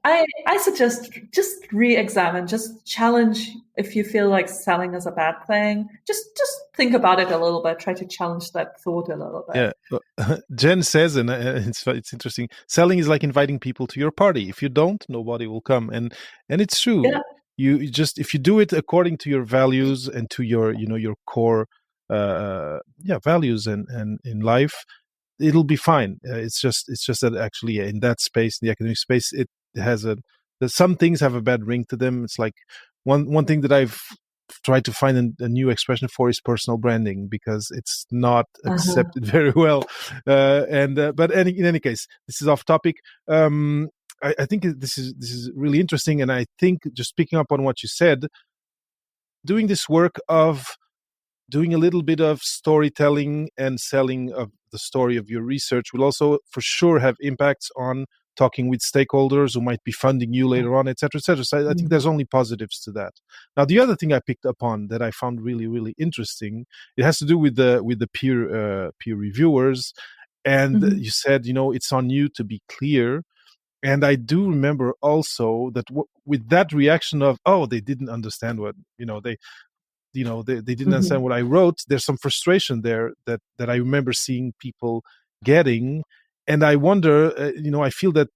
I suggest just re-examine, just challenge. If you feel like selling is a bad thing, just think about it a little bit. Try to challenge that thought a little bit. Yeah, Jen says, and it's interesting. Selling is like inviting people to your party. If you don't, nobody will come, and it's true. Yeah. You just, if you do it according to your values and to your your core values and in life, it'll be fine. It's just that actually in that space, in the academic space, it has some things have a bad ring to them. It's like one thing that I've tried to find a new expression for is personal branding, because it's not accepted very well. But in any case, this is off topic. I think this is really interesting, and I think just picking up on what you said, doing this work of doing a little bit of storytelling and selling of the story of your research will also for sure have impacts on talking with stakeholders who might be funding you later on, et cetera, et cetera. So I think there's only positives to that. Now, the other thing I picked up on that I found really, really interesting, it has to do with the peer reviewers. And you said, it's on you to be clear. And I do remember also that with that reaction of, oh, they didn't understand what, they didn't understand what I wrote. There's some frustration there that I remember seeing people getting, and I wonder, I feel that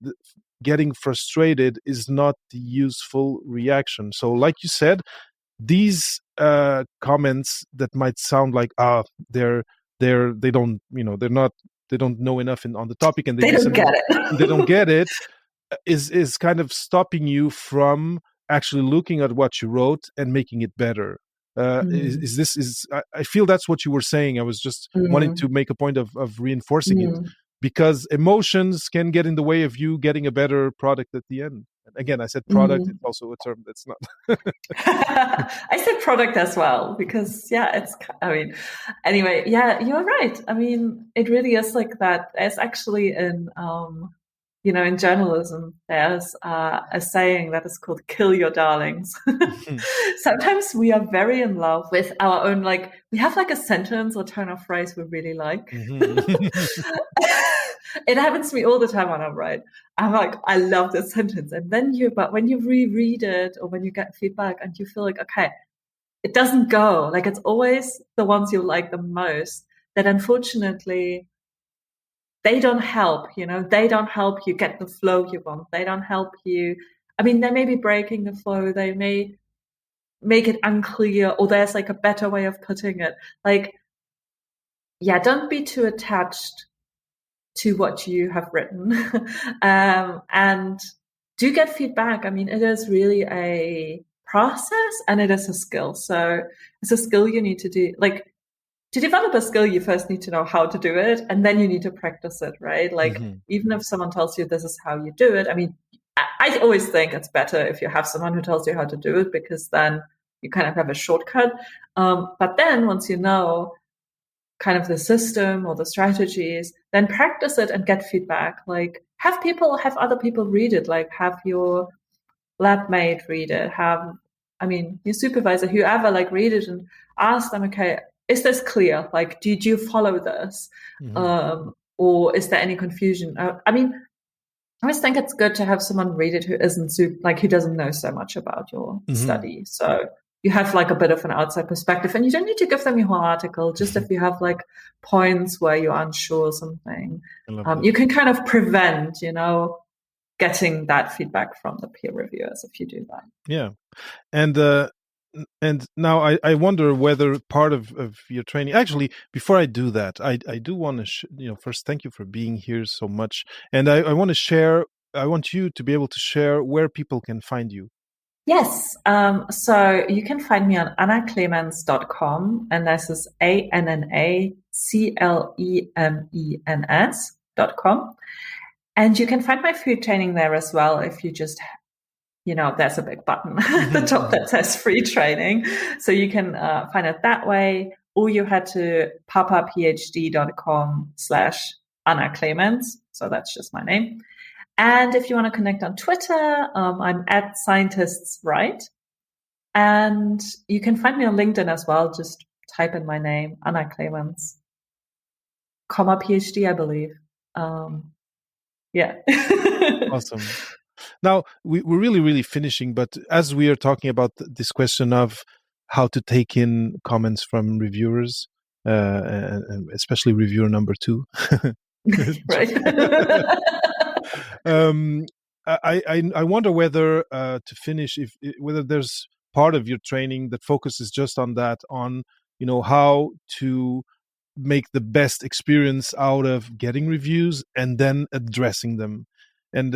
getting frustrated is not the useful reaction. So, like you said, these comments that might sound like they don't they don't know enough on the topic, and they don't get it. they don't get it, is kind of stopping you from actually looking at what you wrote and making it better. I feel that's what you were saying. I was just wanting to make a point of reinforcing it, because emotions can get in the way of you getting a better product at the end. Again, I said product. It's also a term that's not. I said product as well, because anyway, yeah, you're right. I mean, it really is like that. There's actually in journalism, there's a saying that is called "kill your darlings." Sometimes we are very in love with our own, like we have like a sentence or turn of phrase we really like. It happens to me all the time when I write. I'm like, I love this sentence. And then but when you reread it or when you get feedback and you feel like, okay, it doesn't go. Like it's always the ones you like the most that unfortunately they don't help, they don't help you get the flow you want. They don't help you. I mean, they may be breaking the flow. They may make it unclear, or there's like a better way of putting it. Like, yeah, don't be too attached to what you have written. And do get feedback. I mean, it is really a process and it is a skill. So it's a skill you need to do. Like, to develop a skill, you first need to know how to do it, and then you need to practice it, right? Like, even if someone tells you this is how you do it, I mean, I always think it's better if you have someone who tells you how to do it, because then you kind of have a shortcut. But then once you know kind of the system or the strategies, then practice it and get feedback. Like have other people read it, like have your lab mate read it, your supervisor, whoever, like read it and ask them, okay, is this clear? Like, did you follow this? Or is there any confusion? I always think it's good to have someone read it who who doesn't know so much about your study. So you have like a bit of an outside perspective, and you don't need to give them your whole article. Just if you have like points where you're unsure something, you can kind of prevent, getting that feedback from the peer reviewers if you do that. Yeah. And now I wonder whether part of your training, actually, before I do that, I do want to, first, thank you for being here so much. And I want to share, I want you to be able to share where people can find you. Yes. So you can find me on annaclemens.com, and this is ANNACLEMENS.com. And you can find my food training there as well if you just there's a big button at the top that says free training. So you can find it that way, or you head to papaphd.com/Anna Clemens. So that's just my name. And if you want to connect on Twitter, I'm at scientistsright. And you can find me on LinkedIn as well. Just type in my name, Anna Clemens, comma PhD, I believe. Yeah. Awesome. Now, we're really, really finishing, but as we are talking about this question of how to take in comments from reviewers, and especially reviewer number 2. Right. I wonder whether, to finish, whether there's part of your training that focuses just on that, on, how to make the best experience out of getting reviews and then addressing them. And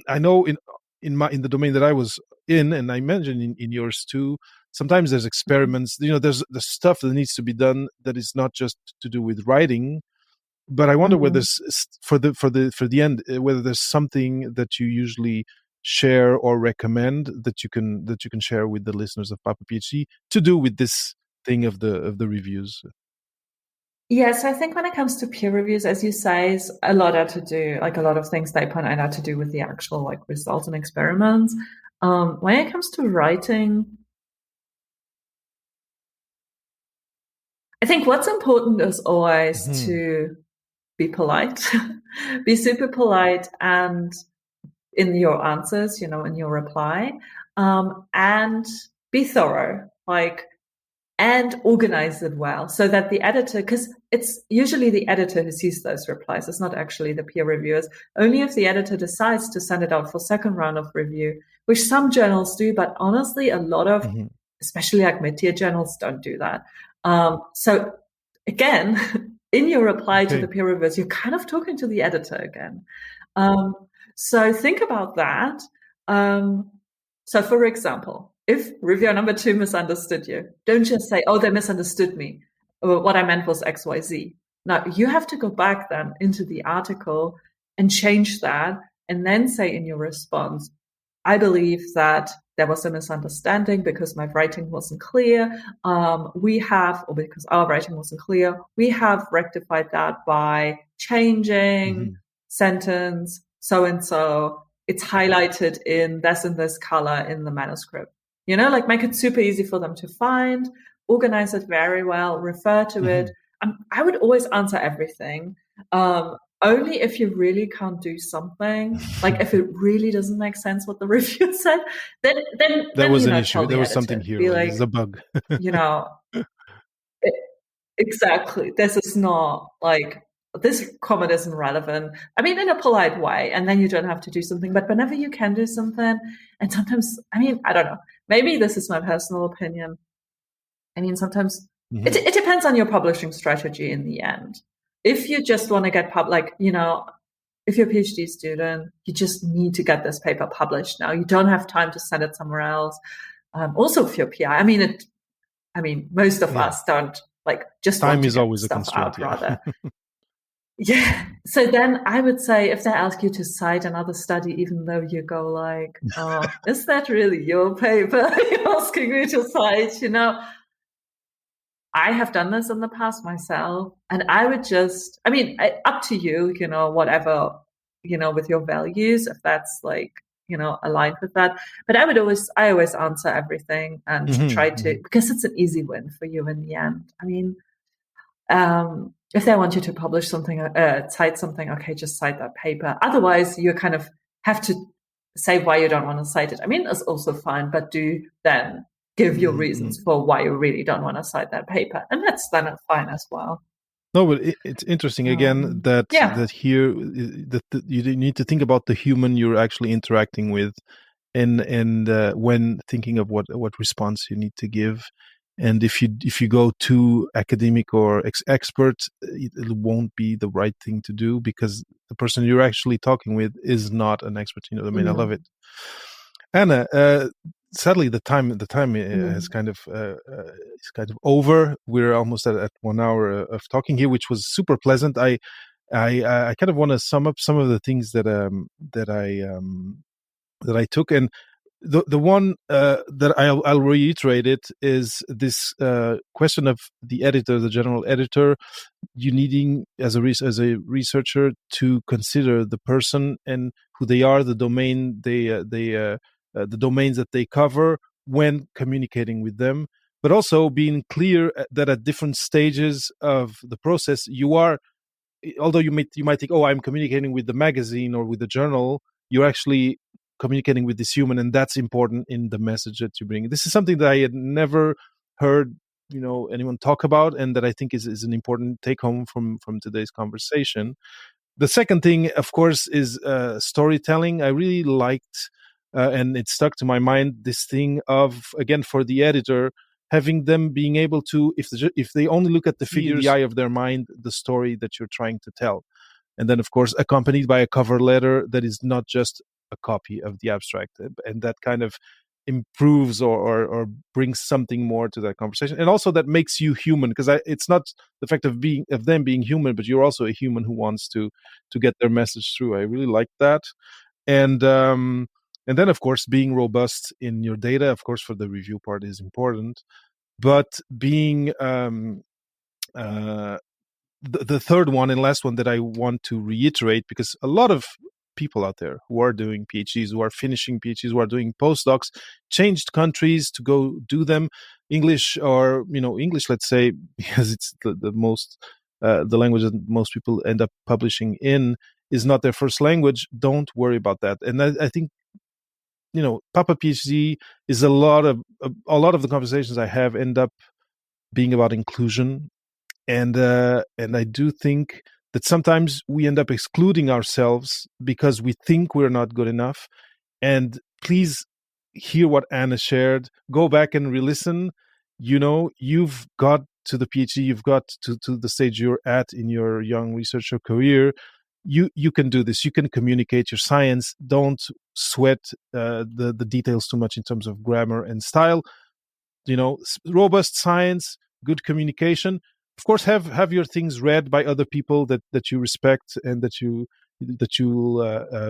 I know in the domain that I was in, and I mentioned in yours too, sometimes there's experiments, there's the stuff that needs to be done that is not just to do with writing, but I wonder whether for the end, whether there's something that you usually share or recommend that you can share with the listeners of Papa PhD to do with this thing of the reviews. Yes, I think when it comes to peer reviews, as you say, is a lot to do, like a lot of things they point out to do with the actual like results and experiments. When it comes to writing, I think what's important is always to be polite, be super polite, and in your answers, in your reply, and be thorough. Like, and organize it well so that the editor, because it's usually the editor who sees those replies, it's not actually the peer reviewers. Only if the editor decides to send it out for second round of review, which some journals do, but honestly, a lot of, especially like mid-tier journals, don't do that. So again, in your reply to the peer reviewers, you're kind of talking to the editor again. So think about that. So for example, if reviewer number 2 misunderstood you, don't just say, oh, they misunderstood me. What I meant was XYZ. Now, you have to go back then into the article and change that, and then say in your response, I believe that there was a misunderstanding because my writing wasn't clear. Or because our writing wasn't clear, we have rectified that by changing sentence so-and-so. It's highlighted in this color in the manuscript. Like make it super easy for them to find, organize it very well, refer to it. I would always answer everything. Only if you really can't do something, like if it really doesn't make sense what the review said, then that was an issue. There was something here. Be like, there's a bug. Exactly. This is not like, this comment isn't relevant. I mean, in a polite way, and then you don't have to do something. But whenever you can do something, and sometimes, I mean, I don't know. Maybe this is my personal opinion. I mean, sometimes it depends on your publishing strategy in the end. If you just want to get if you're a PhD student, you just need to get this paper published now. You don't have time to send it somewhere else. Also, if you're PI, I mean, most of us don't just time want to is get always a stuff constraint. out, rather. Yeah. So then I would say if they ask you to cite another study, even though you go like, oh, is that really your paper you're asking me to cite? I have done this in the past myself, and I would just, up to you, whatever, with your values, if that's aligned with that. But I always answer everything and try to, because it's an easy win for you in the end. I mean, if they want you to publish something, cite something, okay, just cite that paper. Otherwise, you kind of have to say why you don't want to cite it. I mean, it's also fine, but do then give your reasons for why you really don't want to cite that paper. And that's then fine as well. No, but it's interesting again that here that you need to think about the human you're actually interacting with, and when thinking of what response you need to give. And if you go too academic or expert, it won't be the right thing to do, because the person you're actually talking with is not an expert. I mean, I love it. Anna, sadly, the time has kind of is kind of over. We're almost at 1 hour of talking here, which was super pleasant. I kind of want to sum up some of the things that I took, and the one that I'll reiterate it is this question of the editor, the general editor. You needing as a researcher to consider the person and who they are, the domain the domains that they cover when communicating with them, but also being clear that at different stages of the process although you might think, oh, I'm communicating with the magazine or with the journal, you're actually communicating with this human, and that's important in the message that you bring. This is something that I had never heard anyone talk about, and that I think is an important take home from today's conversation. The second thing, of course, is storytelling. I really liked, and it stuck to my mind, this thing of, again, for the editor, having them being able to, if they only look at the figures, in the eye of their mind, the story that you're trying to tell. And then, of course, accompanied by a cover letter that is not just a copy of the abstract, and that kind of improves or brings something more to that conversation, and also that makes you human, because it's not the fact of them being human, but you're also a human who wants to get their message through. I really like that. And then, of course, being robust in your data, of course, for the review part is important, but being the third one and last one that I want to reiterate, because a lot of people out there who are doing PhDs, who are finishing PhDs, who are doing postdocs, changed countries to go do them. English, let's say, because it's the most the language that most people end up publishing in is not their first language. Don't worry about that. And I think Papa PhD is a lot of the conversations I have end up being about inclusion. And I do think that sometimes we end up excluding ourselves because we think we're not good enough. And please hear what Anna shared. Go back and re-listen. You've got to the PhD, you've got to the stage you're at in your young researcher career. You can do this. You can communicate your science. Don't sweat the details too much in terms of grammar and style. Robust science, good communication. Of course, have your things read by other people that you respect and that you'll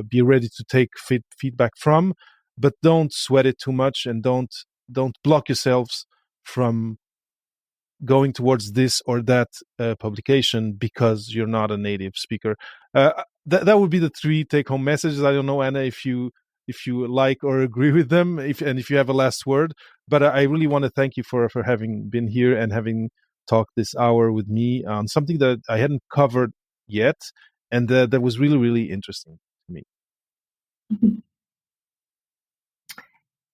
be ready to take feedback from. But don't sweat it too much, and don't block yourselves from going towards this or that publication because you're not a native speaker. That would be the 3 take-home messages. I don't know, Anna, if you like or agree with them, if you have a last word. But I really want to thank you for having been here and having talked this hour with me on something that I hadn't covered yet, and that was really, really interesting to me.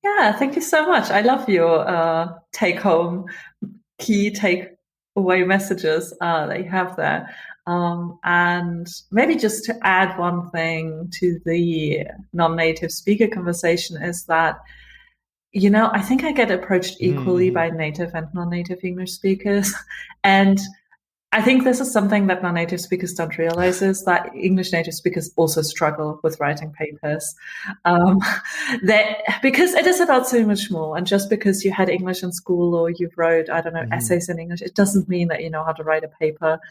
Yeah, thank you so much. I love your take-home, key take-away messages that you have there. And maybe just to add one thing to the non-native speaker conversation is that, I think I get approached equally by native and non-native English speakers. And I think this is something that non-native speakers don't realize, is that English native speakers also struggle with writing papers. Because it is about so much more. And just because you had English in school or you wrote, I don't know, essays in English, it doesn't mean that you know how to write a paper.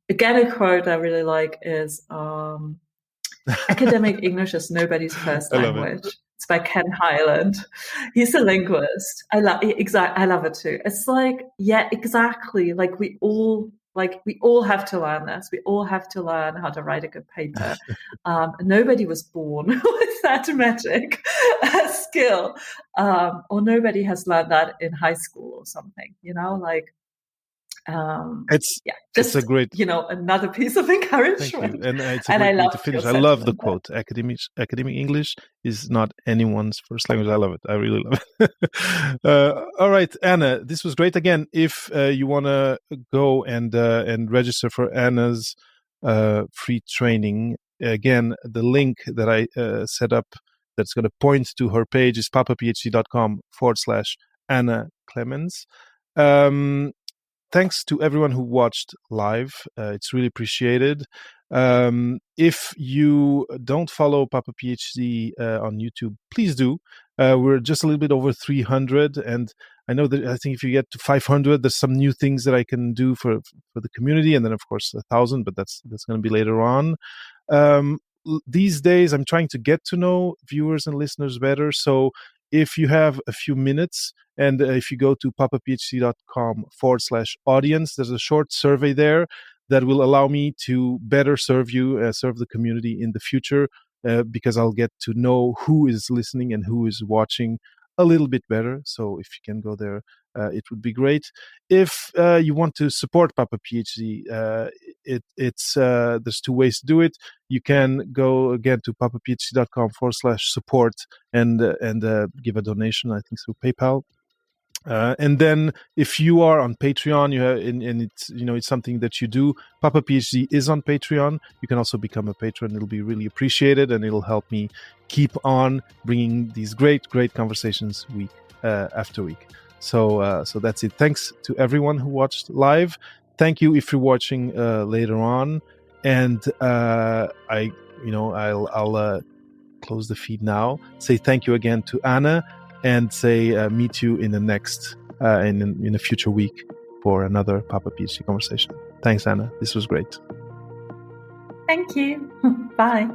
Again, a quote I really like is, academic English is nobody's first language. It's by Ken Highland. He's a linguist. I love it too. It's like, yeah, exactly. Like we all have to learn this. We all have to learn how to write a good paper. Nobody was born with that magic skill, or nobody has learned that in high school or something. It's a great, another piece of encouragement. Thank you. And it's a great way to finish. I love the quote. Academic English is not anyone's first language. I love it. I really love it. All right, Anna, this was great. Again, if you want to go and register for Anna's free training, again, the link that I set up that's going to point to her page is papaphd.com/Anna Clemens. Thanks to everyone who watched live. It's really appreciated. If you don't follow Papa PhD on YouTube, please do. We're just a little bit over 300, and I think if you get to 500, there's some new things that I can do for the community, and then of course 1,000, but that's going to be later on. These days, I'm trying to get to know viewers and listeners better. So if you have a few minutes, and if you go to papaphd.com/audience, there's a short survey there that will allow me to better serve you, serve the community in the future, because I'll get to know who is listening and who is watching a little bit better. So if you can go there, it would be great. If you want to support Papa PhD, it's there's 2 ways to do it. You can go again to papaphd.com/support and give a donation, I think through PayPal. And then if you are on Patreon, and it's something that you do, Papa PhD is on Patreon. You can also become a patron. It'll be really appreciated, and it'll help me keep on bringing these great conversations week after week. So that's it. Thanks to everyone who watched live. Thank you if you're watching later on. And I'll close the feed now. Say thank you again to Anna, and say meet you in the next in a future week for another Papa PhD conversation. Thanks, Anna. This was great. Thank you. Bye.